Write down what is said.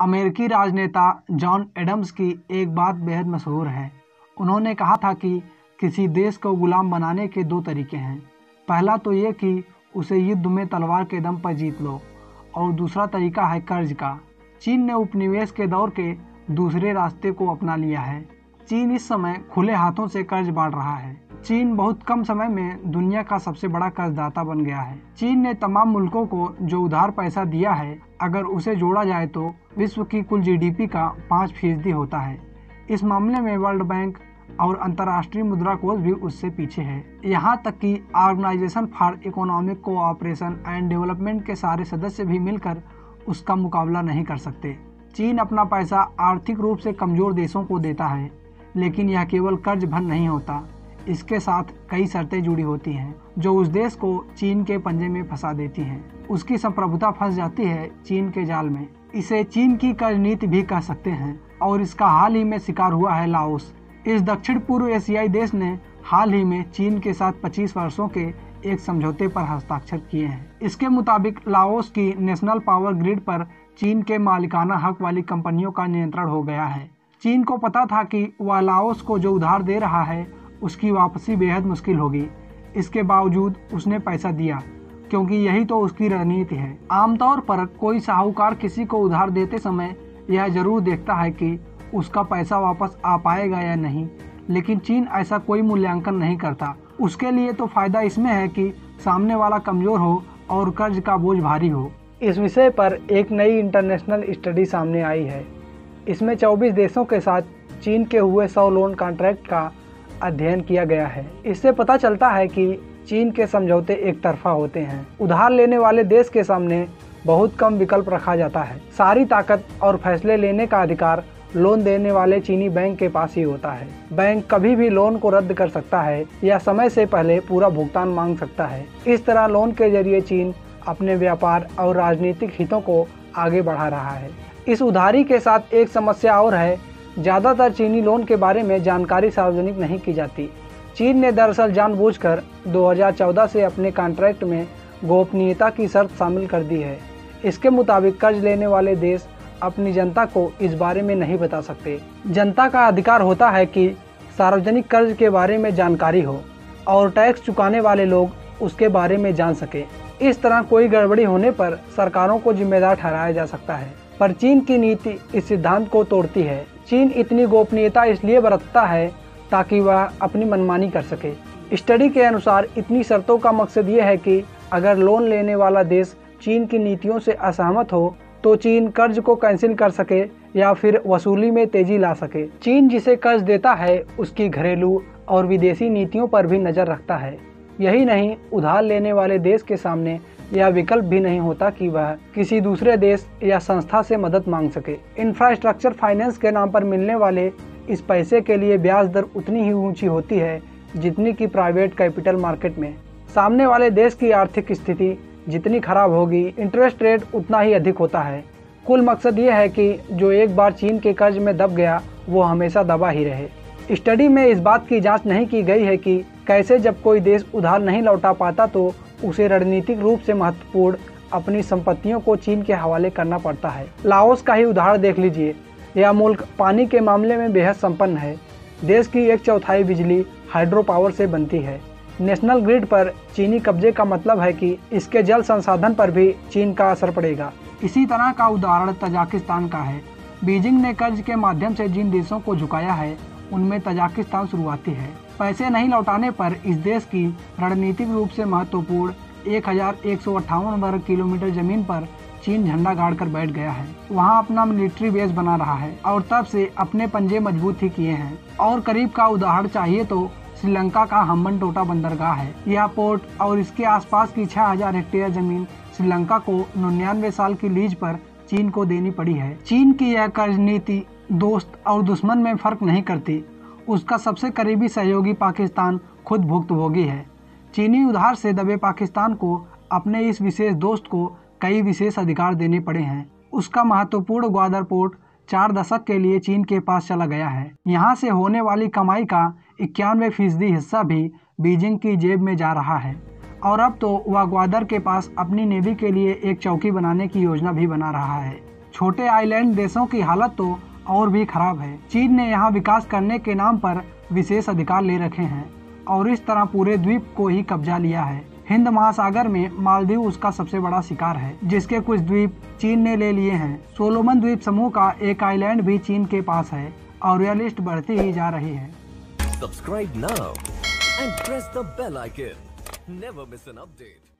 अमेरिकी राजनेता John Adams की एक बात बेहद मशहूर है। उन्होंने कहा था कि किसी देश को गुलाम बनाने के दो तरीके हैं। पहला तो ये कि उसे युद्ध में तलवार के दम पर जीत लो, और दूसरा तरीका है कर्ज का। चीन ने उपनिवेश के दौर के दूसरे रास्ते को अपना लिया है। चीन इस समय खुले हाथों से कर्ज बांट रहा है। चीन बहुत कम समय में दुनिया का सबसे बड़ा कर्जदाता बन गया है। चीन ने तमाम मुल्कों को जो उधार पैसा दिया है, अगर उसे जोड़ा जाए तो विश्व की कुल जीडीपी का 5% होता है। इस मामले में वर्ल्ड बैंक और अंतर्राष्ट्रीय मुद्रा कोष भी उससे पीछे है। यहाँ तक कि organisation for economic cooperation and development के सारे सदस्य भी मिलकर उसका मुकाबला नहीं कर सकते। चीन अपना पैसा आर्थिक रूप से कमजोर देशों को देता है, लेकिन यह केवल कर्ज भर नहीं होता। इसके साथ कई शर्तें जुड़ी होती हैं जो उस देश को चीन के पंजे में फंसा देती हैं। उसकी संप्रभुता फंस जाती है चीन के जाल में। इसे चीन की कर्ज नीति भी कह सकते हैं, और इसका हाल ही में शिकार हुआ है लाओस। इस दक्षिण पूर्व एशियाई देश ने हाल ही में चीन के साथ 25 वर्षों के एक समझौते पर हस्ताक्षर किए हैं। इसके मुताबिक लाओस की नेशनल पावर ग्रिड पर चीन के मालिकाना हक वाली कंपनियों का नियंत्रण हो गया है। चीन को पता था कि वह लाओस को जो उधार दे रहा है उसकी वापसी बेहद मुश्किल होगी। इसके बावजूद उसने पैसा दिया, क्योंकि यही तो उसकी रणनीति है। आमतौर पर कोई साहूकार किसी को उधार देते समय यह जरूर देखता है कि उसका पैसा वापस आ पाएगा या नहीं, लेकिन चीन ऐसा कोई मूल्यांकन नहीं करता। उसके लिए तो फायदा इसमें है कि सामने वाला कमजोर हो और कर्ज का बोझ भारी हो। इस विषय पर एक नई इंटरनेशनल स्टडी सामने आई है। इसमें 24 देशों के साथ चीन के हुए 100 लोन कॉन्ट्रैक्ट का अध्ययन किया गया है। इससे पता चलता है कि चीन के समझौते एक तरफा होते हैं। उधार लेने वाले देश के सामने बहुत कम विकल्प रखा जाता है। सारी ताकत और फैसले लेने का अधिकार लोन देने वाले चीनी बैंक के पास ही होता है। बैंक कभी भी लोन को रद्द कर सकता है या समय से पहले पूरा भुगतान मांग सकता है। इस तरह लोन के जरिए चीन अपने व्यापार और राजनीतिक हितों को आगे बढ़ा रहा है। इस उधारी के साथ एक समस्या और है, ज़्यादातर चीनी लोन के बारे में जानकारी सार्वजनिक नहीं की जाती। चीन ने दरअसल जानबूझकर 2014 से अपने कॉन्ट्रैक्ट में गोपनीयता की शर्त शामिल कर दी है। इसके मुताबिक कर्ज लेने वाले देश अपनी जनता को इस बारे में नहीं बता सकते। जनता का अधिकार होता है कि सार्वजनिक कर्ज के बारे में जानकारी हो और टैक्स चुकाने वाले लोग उसके बारे में जान सके। इस तरह कोई गड़बड़ी होने पर सरकारों को जिम्मेदार ठहराया जा सकता है। पर चीन की नीति इस सिद्धांत को तोड़ती है। चीन इतनी गोपनीयता इसलिए बरतता है ताकि वह अपनी मनमानी कर सके। स्टडी के अनुसार इतनी शर्तों का मकसद ये है कि अगर लोन लेने वाला देश चीन की नीतियों से असहमत हो तो चीन कर्ज को कैंसिल कर सके या फिर वसूली में तेजी ला सके। चीन जिसे कर्ज देता है उसकी घरेलू और विदेशी नीतियों पर भी नजर रखता है। यही नहीं, उधार लेने वाले देश के सामने यह विकल्प भी नहीं होता कि वह किसी दूसरे देश या संस्था से मदद मांग सके। इंफ्रास्ट्रक्चर फाइनेंस के नाम पर मिलने वाले इस पैसे के लिए ब्याज दर उतनी ही ऊंची होती है जितनी कि प्राइवेट कैपिटल मार्केट में। सामने वाले देश की आर्थिक स्थिति जितनी खराब होगी, इंटरेस्ट रेट उतना ही अधिक होता है। कुल मकसद ये है कि जो एक बार चीन के कर्ज में दब गया वो हमेशा दबा ही रहे। स्टडी में इस बात की जांच नहीं की गई है कि कैसे जब कोई देश उधार नहीं लौटा पाता तो उसे रणनीतिक रूप से महत्वपूर्ण अपनी संपत्तियों को चीन के हवाले करना पड़ता है। लाओस का ही उदाहरण देख लीजिए। यह मुल्क पानी के मामले में बेहद संपन्न है। देश की 1/4 बिजली हाइड्रो पावर से बनती है। नेशनल ग्रिड पर चीनी कब्जे का मतलब है कि इसके जल संसाधन पर भी चीन का असर पड़ेगा। इसी तरह का उदाहरण तजाकिस्तान का है। बीजिंग ने कर्ज के माध्यम से जिन देशों को झुकाया है उनमें तजाकिस्तान शुरुआती है। पैसे नहीं लौटाने पर इस देश की रणनीतिक रूप से महत्वपूर्ण 1158 वर्ग किलोमीटर जमीन पर चीन झंडा गाड़ कर बैठ गया है। वहां अपना मिलिट्री बेस बना रहा है और तब से अपने पंजे मजबूत ही किए हैं। और करीब का उदाहरण चाहिए तो श्रीलंका का हम्बनटोटा बंदरगाह है। यह पोर्ट और इसके आसपास की 6000 हेक्टेयर जमीन श्रीलंका को 99 साल की लीज पर चीन को देनी पड़ी है। चीन की यह कर्ज नीति दोस्त और दुश्मन में फर्क नहीं करती। उसका सबसे करीबी सहयोगी पाकिस्तान खुद भुक्तभोगी है। चीनी उधार से दबे पाकिस्तान को अपने इस विशेष दोस्त को कई विशेष अधिकार देने पड़े हैं। उसका महत्वपूर्ण ग्वादर पोर्ट 4 दशक के लिए चीन के पास चला गया है। यहाँ से होने वाली कमाई का 91% हिस्सा भी बीजिंग की जेब में जा रहा है। और अब तो वह ग्वादर के पास अपनी नेवी के लिए एक चौकी बनाने की योजना भी बना रहा है। छोटे आइलैंड देशों की हालत तो और भी खराब है। चीन ने यहाँ विकास करने के नाम पर विशेष अधिकार ले रखे हैं और इस तरह पूरे द्वीप को ही कब्जा लिया है। हिंद महासागर में मालदीव उसका सबसे बड़ा शिकार है, जिसके कुछ द्वीप चीन ने ले लिए हैं। सोलोमन द्वीप समूह का एक आइलैंड भी चीन के पास है और यह लिस्ट बढ़ती ही जा रही है। Subscribe now and press the bell icon. Never miss an update.